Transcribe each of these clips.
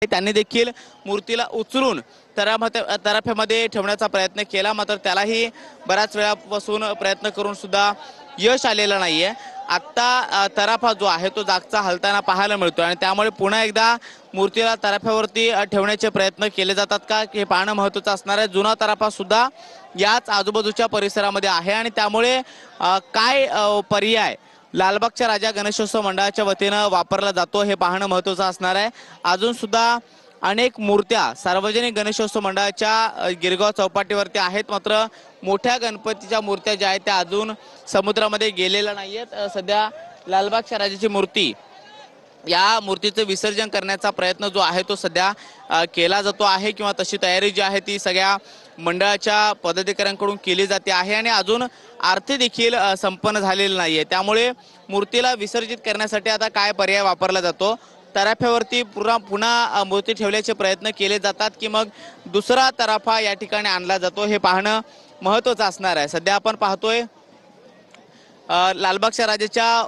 त्यांनी देखील मूर्तीला उचलून तराफ्यामध्ये ठेवण्याचा प्रयत्न केला, मात्र त्यालाही बऱ्याच वेळापासून प्रयत्न करून सुद्धा यश आलेलं नाहीये। आता तराफा जो आहे तो जागचा हलताना पाहायला मिळतोय आणि त्यामुळे पुन्हा एकदा मूर्तीला तराफ्यावरती ठेवण्याचे प्रयत्न केले जातात का हे पाहणं महत्त्वाचं असणार आहे। जुना तराफा सुद्धा याच आजूबाजूच्या परिसरामध्ये आहे आणि त्यामुळे काय पर्याय लालबागच्या राजा गणेशोत्सव मंडळाच्या वतीनं वापरला जातो हे पाहणं महत्त्वाचं असणार आहे। अजून सुद्धा अनेक मूर्त्या सार्वजनिक गणेशोत्सव मंडळाच्या गिरगाव चौपाटीवरती आहेत, मात्र मोठ्या गणपतीच्या मूर्त्या ज्या आहेत त्या अजून समुद्रामध्ये गेलेल्या नाहीयेत। सध्या लालबागच्या राजाची मूर्ती या मूर्तीचे विसर्जन करण्याचा प्रयत्न जो आहे तो सध्या केला जातो आहे किंवा तशी तयारी जी आहे ती सगळ्या मंडळाच्या पदाधिकाऱ्यांकडून केली जाते आहे आणि अजून आरती देखील संपन्न झालेली नाहीये। त्यामुळे मूर्तीला विसर्जित करण्यासाठी आता काय पर्याय वापरला जातो, तराफ्यावरती पुन्हा मूर्ती ठेवण्याचे प्रयत्न केले जातात की मग दुसरा तराफा या ठिकाणी आणला जातो हे पाहणं महत्त्वाचं असणार आहे। सध्या आपण पाहतोय लालबागच्या राजाच्या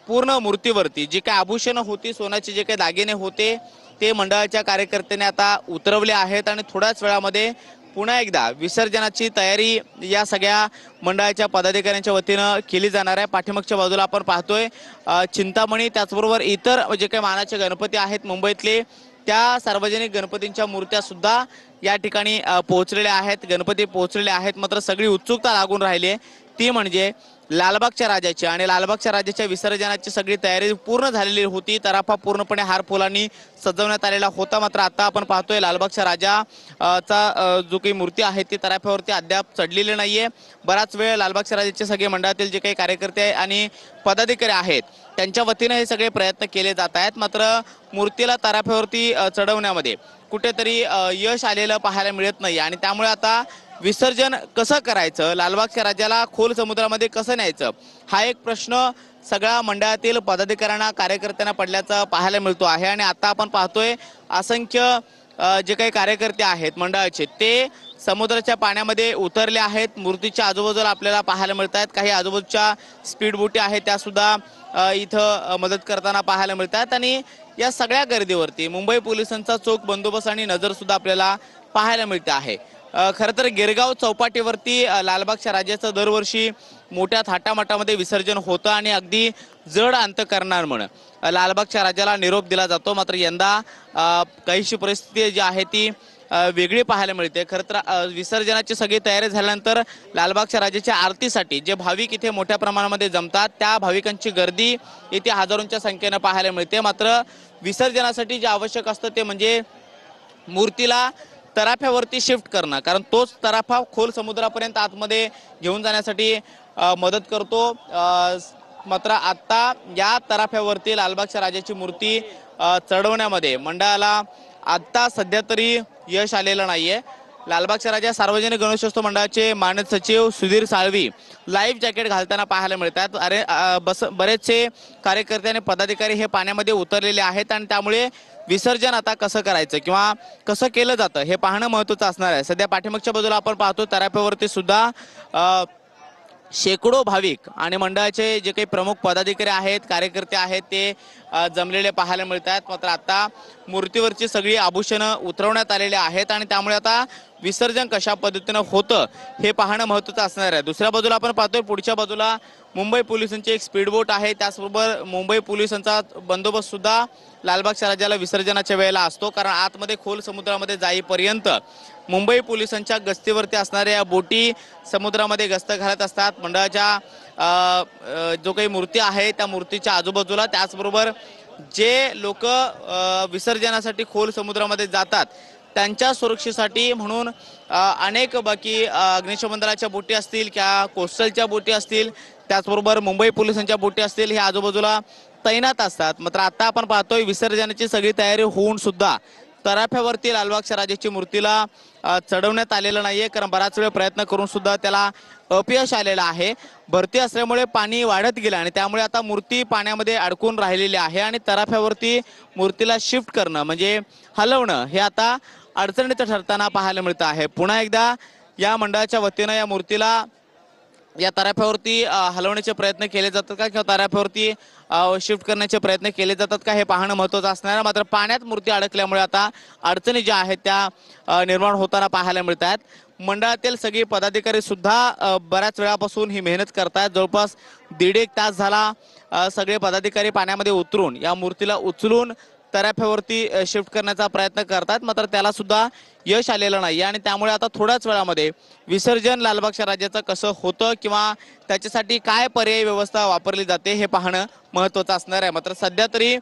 पूर्ण मूर्तीवरती जी काही आभूषणं होती, सोन्याचे जे काही दागिने होते ते मंडळाच्या कार्यकर्त्यांनी आता उतरवले आहेत आणि थोड्याच वेळामध्ये पुन्हा एकदा विसर्जनाची तयारी या सगळ्या मंडळाच्या पदाधिकाऱ्यांच्या वतीनं केली जाणार आहे। पाठीमागच्या बाजूला आपण पाहतोय चिंतामणी, त्याचबरोबर इतर जे काही मानाचे गणपती आहेत मुंबईतले त्या सार्वजनिक गणपतींच्या मूर्त्या सुद्धा या ठिकाणी पोहोचलेल्या आहेत, गणपती पोहोचलेले आहेत। मात्र सगळी उत्सुकता लागून राहिली आहे ती म्हणजे लालबागच्या राजाची आणि लालबागच्या राजाच्या विसर्जनाची सगळी तयारी पूर्ण झालेली होती। तराफा पूर्णपणे हार फुलांनी सजवण्यात आलेला होता, मात्र आता आपण पाहतोय लालबागच्या राजाचा जो काही मूर्ती आहे ती तराफ्यावरती अद्याप चढलेली नाहीये। बराच वेळ लालबागच्या राजाचे सगळे मंडळातील जे काही कार्यकर्ते आणि पदाधिकारी आहेत त्यांच्या वतीने हे सगळे प्रयत्न केले जात आहेत, मात्र मूर्तीला तराफ्यावरती चढवण्यामध्ये कुठेतरी यश आलेलं पाहायला मिळत नाही आणि त्यामुळे आता विसर्जन कसं करायचं, लालबागच्या राजाला खोल समुद्रामध्ये कसं न्यायचं हा एक प्रश्न सगळ्या मंडळातील पदाधिकाऱ्यांना कार्यकर्त्यांना पडल्याचं पाहायला मिळतो आहे। आणि आता आपण पाहतोय असंख्य जे काही कार्यकर्ते आहेत मंडळाचे ते समुद्राच्या पाण्यामध्ये उतरले आहेत। मूर्तीच्या आजूबाजूला आपल्याला पाहायला मिळत आहेत काही आजूबाजूच्या स्पीड बोटी आहेत त्या सुद्धा इथं मदत करताना पाहायला मिळतात आणि या सगळ्या गर्दीवरती मुंबई पोलिसांचा चोख बंदोबस्त आणि नजर सुद्धा आपल्याला पाहायला मिळते आहे। खरं तर गिरगाव चौपाटीवरती लालबागच्या राजाचं दरवर्षी मोठ्या थाटामाटामध्ये विसर्जन होतं आणि अगदी जड अंतकरणानं म्हणून लालबागच्या राजाला निरोप दिला जातो, मात्र यंदा काहीशी परिस्थिती जी आहे ती वेगळी पाहायला मिळते। खरं तर विसर्जनाची सगळी तयारी झाल्यानंतर लालबागच्या राजाच्या आरतीसाठी जे भाविक इथे मोठ्या प्रमाणामध्ये जमतात त्या भाविकांची गर्दी इथे हजारोंच्या संख्येनं पाहायला मिळते, मात्र विसर्जनासाठी जे आवश्यक असतं ते म्हणजे मूर्तीला तराफ्यावरती शिफ्ट करणं, कारण तोच तराफा खोल समुद्रापर्यंत आतमध्ये घेऊन जाण्यासाठी मदत करतो। मात्र आता या तराफ्यावरती लालबागच्या राजाची मूर्ती चढवण्यामध्ये मंडळाला आता सध्या तरी यश आलेलं नाहीये। लालबागच्या राजा सार्वजनिक गणेशोत्सव मंडळाचे मानद सचिव सुधीर साळवी लाईव्ह जॅकेट घालताना पाहायला मिळतात। बरेचसे कार्यकर्ते आणि पदाधिकारी हे पाण्यामध्ये उतरलेले आहेत आणि त्यामुळे विसर्जन आता कसं करायचं किंवा कसं केलं जातं हे पाहणं महत्त्वाचं असणार आहे। सध्या पाठीमागच्या बाजूला आपण पाहतो तराफ्यावरती सुद्धा शेकडो भाविक आणि मंडळाचे जे काही प्रमुख पदाधिकारी आहेत कार्यकर्ते आहेत ते जमलेले पाहायला मिळतात। मात्र आता मूर्तीवरची सगळी आभूषणं उतरवण्यात आलेली आहेत आणि त्यामुळे आता विसर्जन कशा पद्धतीनं होतं हे पाहणं महत्त्वाचं असणार आहे। दुसऱ्या बाजूला आपण पाहतोय पुढच्या बाजूला मुंबई पोलिसांची एक स्पीडबोट आहे, त्याचबरोबर मुंबई पोलिसांचा बंदोबस्त सुद्धा लालबागच्या राजाला विसर्जनाच्या वेळेला असतो, कारण आतमध्ये खोल समुद्रामध्ये जाईपर्यंत मुंबई पोलिसांच्या गस्तीवरती असणाऱ्या बोटी समुद्रामध्ये गस्त घालत असतात। मंडळाच्या जो काही मूर्ती आहे त्या मूर्तीच्या आजूबाजूला, त्याचबरोबर जे लोक विसर्जनासाठी खोल समुद्रामध्ये जातात त्यांच्या सुरक्षेसाठी म्हणून अनेक बाकी अग्निशमन दलाच्या बोटी असतील किंवा कोस्टलच्या बोटी असतील, त्याचबरोबर मुंबई पोलिसांच्या बोटी असतील हे आजूबाजूला तैनात असतात। मात्र आता आपण पाहतोय विसर्जनाची सगळी तयारी होऊन सुद्धा तराफ्यावरती लालबागच्या राजाची मूर्तीला चढवण्यात आलेलं नाहीये, कारण बराच वेळ प्रयत्न करून सुद्धा त्याला अपयश आलेलं आहे। भरती असल्यामुळे पाणी वाढत गेलं आणि त्यामुळे आता मूर्ती पाण्यामध्ये अडकून राहिलेली आहे आणि तराफ्यावरती मूर्तीला शिफ्ट करणं म्हणजे हलवणं हे आता अडचणीचं ठरताना पाहायला मिळतं आहे। पुन्हा एकदा या मंडळाच्या वतीनं या मूर्तीला या तराफ्यावरती हलवण्याचे प्रयत्न केले जातात का किंवा तराफ्यावरती शिफ्ट करण्याचे प्रयत्न केले जातात का हे पाहणं महत्त्वाचं असणार आहे। मात्र पाण्यात मूर्ती अडकल्यामुळे आता अडचणी ज्या आहेत त्या निर्माण होताना पाहायला मिळत आहेत। मंडळातील सगळे पदाधिकारी सुद्धा बऱ्याच वेळापासून ही मेहनत करतात। जवळपास 1.5 तास झाला सगळे पदाधिकारी पाण्यामध्ये उतरून या मूर्तीला उचलून तराफ्यावरती शिफ्ट करण्याचा प्रयत्न करतात, मात्र त्याला सुद्धा यश आलेलं नाही आणि त्यामुळे आता थोड्याच वेळामध्ये विसर्जन लालबागच्या राजाचं कसं होतं किंवा त्याच्यासाठी काय पर्यायी व्यवस्था वापरली जाते हे पाहणं महत्त्वाचं असणार आहे। मात्र सध्या तरी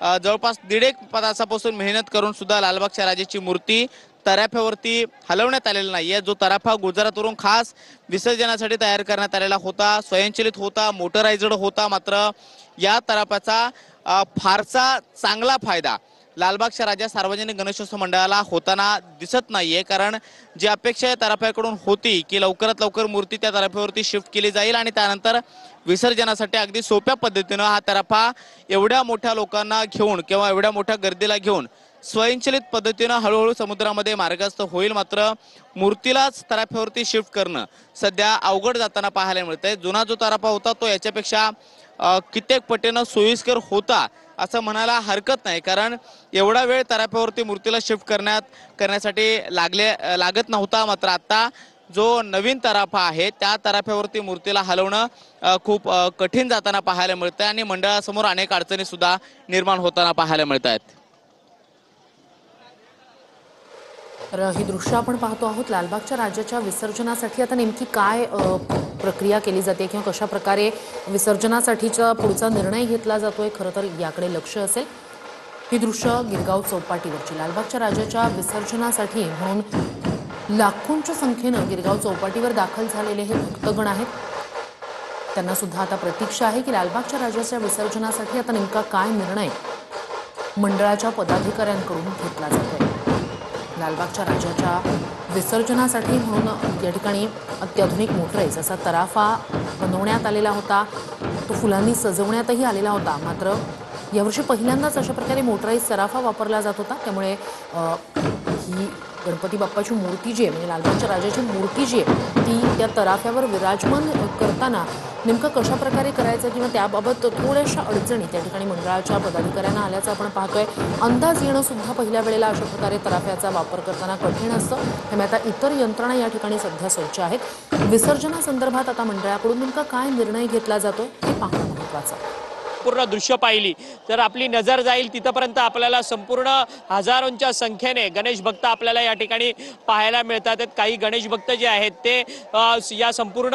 जवळपास 1.5 तासापासून मेहनत करून सुद्धा लालबागच्या राजाची मूर्ती तराफ्यावरती हलवण्यात आलेला नाही आहे। जो तराफा गुजरातवरून खास विसर्जनासाठी तयार करण्यात आलेला होता, स्वयंचलित होता, मोटरायझ्ड होता, मात्र या तराफ्याचा फारसा चांगला फायदा लालबागच्या राजा सार्वजनिक गणेशोत्सव मंडळाला होताना दिसत नाहीये। कारण जी अपेक्षा तराफ्याकडून होती की लवकरात लवकर मूर्ती त्या तराफ्यावरती शिफ्ट केली जाईल आणि त्यानंतर विसर्जनासाठी अगदी सोप्या पद्धतीनं हा तराफा एवढ्या मोठ्या लोकांना घेऊन किंवा एवढ्या मोठ्या गर्दीला घेऊन स्वयंचलित पद्धतीनं हळूहळू समुद्रामध्ये मार्गस्थ होईल, मात्र मूर्तीलाच तराफ्यावरती शिफ्ट करणं सध्या अवघड जाताना पाहायला मिळतंय। जुना जो तराफा होता तो याच्यापेक्षा कित्येक पटीनं सोयीस्कर होता असं म्हणायला हरकत नाही, कारण एवढा वेळ तराफ्यावरती मूर्तीला शिफ्ट करण्यासाठी लागत नव्हता। मात्र आता जो नवीन तराफा आहे त्या तराफ्यावरती मूर्तीला हलवणं खूप कठीण जाताना पाहायला मिळतंय आणि मंडळासमोर अनेक अडचणी सुद्धा निर्माण होताना पाहायला मिळत आहेत। तर ही दृश्य आपण पाहतो आहोत लालबागच्या राजाच्या विसर्जनासाठी आता नेमकी काय प्रक्रिया केली जाते किंवा कशा प्रकारे विसर्जनासाठीचा पुढचा निर्णय घेतला जातोय, खरं तर याकडे लक्ष असेल। ही दृश्य गिरगाव चौपाटीवरची लालबागच्या राजाच्या विसर्जनासाठी म्हणून लाखोंच्या संख्येनं गिरगाव चौपाटीवर दाखल झालेले हे भक्तगण आहेत। त्यांना सुद्धा आता प्रतीक्षा आहे की लालबागच्या राजाच्या विसर्जनासाठी आता नेमका काय निर्णय मंडळाच्या पदाधिकाऱ्यांकडून घेतला जातोय। लालबागच्या राजाच्या विसर्जनासाठी म्हणून या ठिकाणी अत्याधुनिक मोटराईज असा तराफा बनवण्यात आलेला होता, तो फुलांनी सजवण्यातही आलेला होता। मात्र यावर्षी पहिल्यांदाच अशा प्रकारे मोटराईज तराफा वापरला जात होता, त्यामुळे ही गणपती बाप्पाची मूर्ती जी आहे म्हणजे लालबागच्या राजाची मूर्ती जी आहे ती त्या तराफ्यावर विराजमान करताना नेमकं कशा प्रकारे करायचं किंवा त्याबाबत थोड्याशा अडचणी त्या ठिकाणी मंडळाच्या पदाधिकाऱ्यांना आल्याचं आपण पाहतोय। अंदाज येणं सुद्धा पहिल्या वेळेला अशा प्रकारे तराफ्याचा वापर करताना कठीण असतं, त्यामुळे आता इतर यंत्रणा या ठिकाणी सध्या सज्ज आहेत। विसर्जनासंदर्भात आता मंडळाकडून नेमका काय निर्णय घेतला जातो हे पाहणं महत्त्वाचं आहे। पूर्ण दृश्य पाहिली तर आपली नजर जाईल तिथपर्यंत आपल्याला संपूर्ण हजारोंच्या संख्येने गणेश भक्त आपल्याला या ठिकाणी पाहायला मिळतात। काही गणेश भक्त जे आहेत ते या संपूर्ण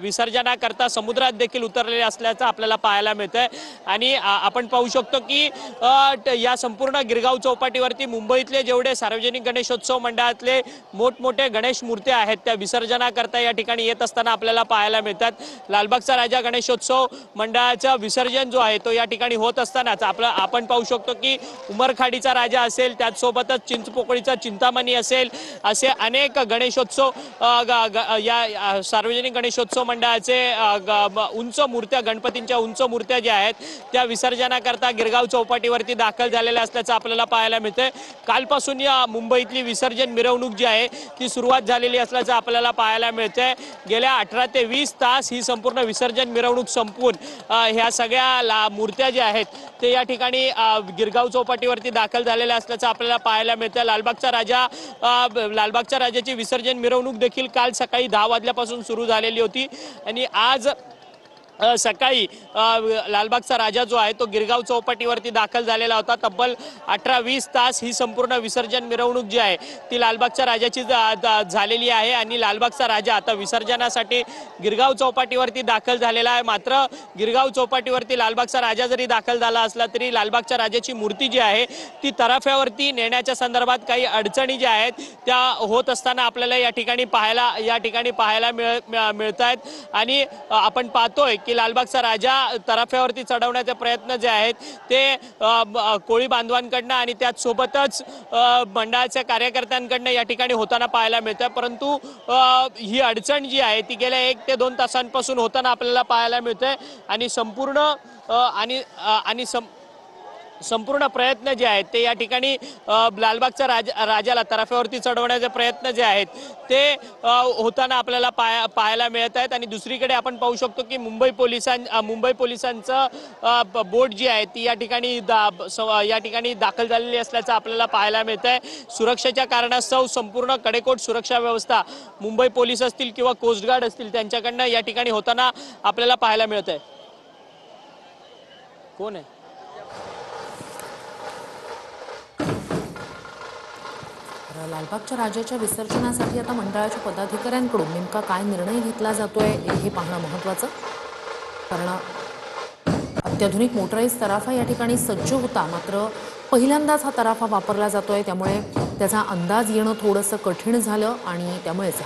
विसर्जनाकरता समुद्रात देखील उतरलेले असल्याचं आपल्याला पाहायला मिळतंय आणि आपण पाहू शकतो की या संपूर्ण गिरगाव चौपाटीवरती मुंबईतले जेवढे सार्वजनिक गणेशोत्सव मंडळातले मोठमोठे गणेश मूर्त्या आहेत त्या विसर्जनाकरता या ठिकाणी येत असताना आपल्याला पाहायला मिळतात। लालबागचा राजा गणेशोत्सव मंडळाचा विसर्जन जो आहे तो या ठिकाणी होत असतानाच आपण पाहू शकतो की उमरखाडीचा राजा असेल, त्याचसोबतच चिंचपोकळीचा चिंतामणी असेल, असे अनेक गणेशोत्सव या सार्वजनिक गणेशोत्सव मंडळाचे उंच मूर्त्या गणपतींच्या उंच मूर्त्या ज्या आहेत त्या विसर्जनाकरता गिरगाव चौपाटीवरती दाखल झालेल्या असल्याचं आपल्याला पाहायला मिळतंय। कालपासून या मुंबईतली विसर्जन मिरवणूक जी आहे ती सुरुवात झालेली असल्याचं आपल्याला पाहायला मिळतंय। गेल्या 18 ते 20 तास ही संपूर्ण विसर्जन मिरवणूक संपून ह्या सगळ्या मूर्त्या ज्या आहेत ते या ठिकाणी गिरगाव चौपाटीवरती दाखल झालेल्या असल्याचं आपल्याला पाहायला मिळतं। लालबागच्या राजाची विसर्जन मिरवणूक देखील काल सकाळी 10 वाजल्यापासून सुरू झालेली होती आणि आज सकाळी लालबागचा राजा जो आहे तो गिरगाव चौपाटीवरती दाखल झालेला होता। तब्बल 18-20 तास ही संपूर्ण विसर्जन मिरवणूक जी आहे ती लालबागच्या राजाची झालेली आहे आणि लालबागचा राजा आता विसर्जनासाठी गिरगाव चौपाटीवरती दाखल झालेला आहे। मात्र गिरगाव चौपाटीवरती लालबागचा राजा जरी दाखल झाला असला तरी लालबागच्या राजाची मूर्ती जी आहे ती तराफ्यावरती नेण्याच्या संदर्भात काही अडचणी ज्या आहेत त्या होत असताना आपल्याला या ठिकाणी पाहायला मिळत आहेत आणि आपण पाहतोय की लालबागचा राजा तराफ्यावरती चढवण्याचे प्रयत्न जे आहेत ते कोळी बांधवांकडनं आणि त्याचसोबतच मंडळाच्या कार्यकर्त्यांकडनं या ठिकाणी होताना पाहायला मिळतं, परंतु ही अडचण जी आहे ती गेल्या 1 ते 2 तासांपासून होताना आपल्याला पाहायला मिळते आणि संपूर्ण प्रयत्न जे आहेत ते या ठिकाणी लालबागच्या राजाला तराफ्यावरती चढवण्याचे प्रयत्न जे आहेत ते होताना आपल्याला पाहायला मिळत आहेत। आणि दुसरीकडे आपण पाहू शकतो की मुंबई पोलिसांचं बोट जी आहे ती या ठिकाणी दाखल झालेली असल्याचं आपल्याला पाहायला मिळत आहे। सुरक्षेच्या कारणास्तव संपूर्ण कडेकोट सुरक्षा व्यवस्था मुंबई पोलीस असतील किंवा कोस्ट गार्ड असतील त्यांच्याकडनं या ठिकाणी होताना आपल्याला पाहायला मिळत आहे। कोण आहे? लालबागच्या राजाच्या विसर्जनासाठी आता मंडळाच्या पदाधिकाऱ्यांकडून नेमका काय निर्णय घेतला जातोय हे पाहणं महत्त्वाचं, कारण अत्याधुनिक मोटराईज तराफा या ठिकाणी सज्ज होता, मात्र पहिल्यांदाच हा तराफा वापरला जातोय, त्यामुळे त्याचा अंदाज येणं थोडंसं कठीण झालं आणि त्यामुळेच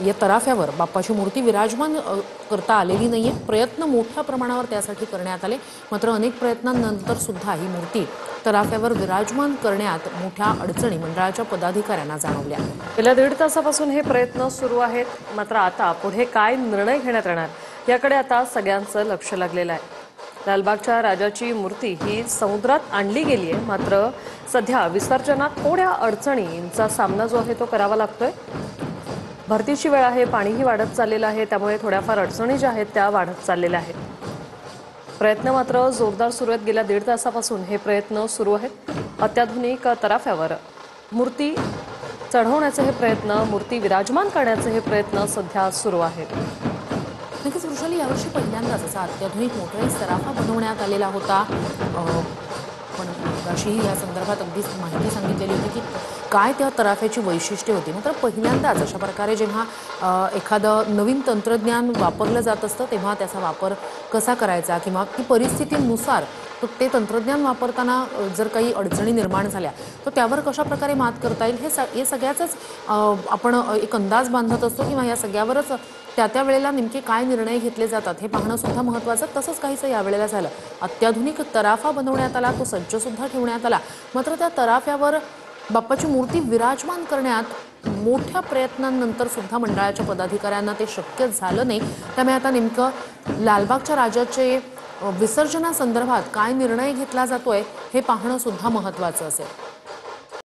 या तराफ्यावर बाप्पाची मूर्ती विराजमान करता आलेली नाहीये। प्रयत्न मोठ्या प्रमाणावर त्यासाठी करण्यात आले, मात्र अनेक प्रयत्नांनंतर सुद्धा ही मूर्ती तराफ्यावर विराजमान करण्यात मोठ्या अडचणी मंडळाच्या पदाधिकाऱ्यांना जाणवल्या। गेल्या 1.5 तासापासून हे प्रयत्न सुरू आहेत, मात्र आता पुढे काय निर्णय घेण्यात येणार याकडे आता सगळ्यांचं लक्ष लागलेलं आहे। लालबागच्या राजाची मूर्ती ही समुद्रात आणली गेली आहे, मात्र सध्या विसर्जनात थोड्या अडचणींचा सामना जो आहे तो करावा लागतोय। भरतीची वेळ आहे, पाणीही वाढत चाललेलं आहे, त्यामुळे थोड्याफार अडचणी ज्या आहेत त्या वाढत चाललेल्या आहेत। प्रयत्न मात्र जोरदार सुरू आहेत। गेल्या 1.5 तासापासून हे प्रयत्न सुरू आहेत। अत्याधुनिक तराफ्यावर मूर्ती चढवण्याचे हे प्रयत्न, मूर्ती विराजमान करण्याचे हे प्रयत्न सध्या सुरू आहेत। नक्कीच वृषाली, यावर्षी पहिल्यांदाच असा अत्याधुनिक मोटराईज तराफा बनवण्यात आलेला होता, पण अशीही या संदर्भात अगदीच माहिती सांगितलेली होती की काय त्या तराफ्याची वैशिष्ट्ये होती। मात्र पहिल्यांदाच अशा प्रकारे जेव्हा एखादं नवीन तंत्रज्ञान वापरलं जात असतं तेव्हा त्याचा वापर कसा करायचा किंवा ती परिस्थितीनुसार ते तंत्रज्ञान वापरताना जर काही अडचणी निर्माण झाल्या तर त्यावर कशा प्रकारे मात करता येईल हे सगळ्याचंच आपण एक अंदाज बांधत असतो किंवा या सगळ्यावरच त्या वेळेला नेमके काय निर्णय घेतले जातात हे पाहणं सुद्धा महत्त्वाचं। तसंच काहीसं यावेळेला झालं। अत्याधुनिक तराफा बनवण्यात आला, तो सज्ज सुद्धा ठेवण्यात आला, मात्र त्या तराफ्यावर बाप्पाची मूर्ती विराजमान करण्यात मोठ्या प्रयत्नांनंतर सुद्धा मंडळाच्या पदाधिकाऱ्यांना ते शक्य झालं नाही। त्यामुळे आता नेमकं लालबागच्या राजाचे विसर्जनासंदर्भात काय निर्णय घेतला जातोय हे पाहणं सुद्धा महत्त्वाचं असेल।